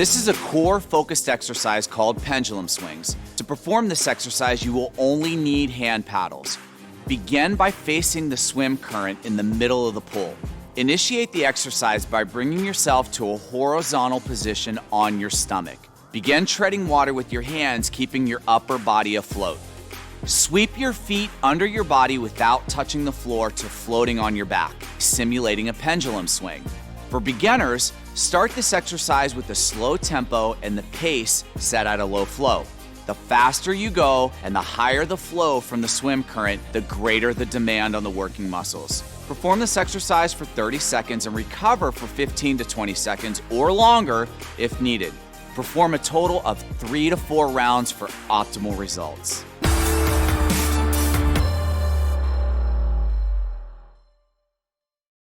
This is a core focused exercise called pendulum swings. To perform this exercise, you will only need hand paddles. Begin by facing the swim current in the middle of the pool. Initiate the exercise by bringing yourself to a horizontal position on your stomach. Begin treading water with your hands, keeping your upper body afloat. Sweep your feet under your body without touching the floor to floating on your back, simulating a pendulum swing. For beginners, start this exercise with a slow tempo and the pace set at a low flow. The faster you go and the higher the flow from the swim current, the greater the demand on the working muscles. Perform this exercise for 30 seconds and recover for 15 to 20 seconds or longer if needed. Perform a total of 3 to 4 rounds for optimal results.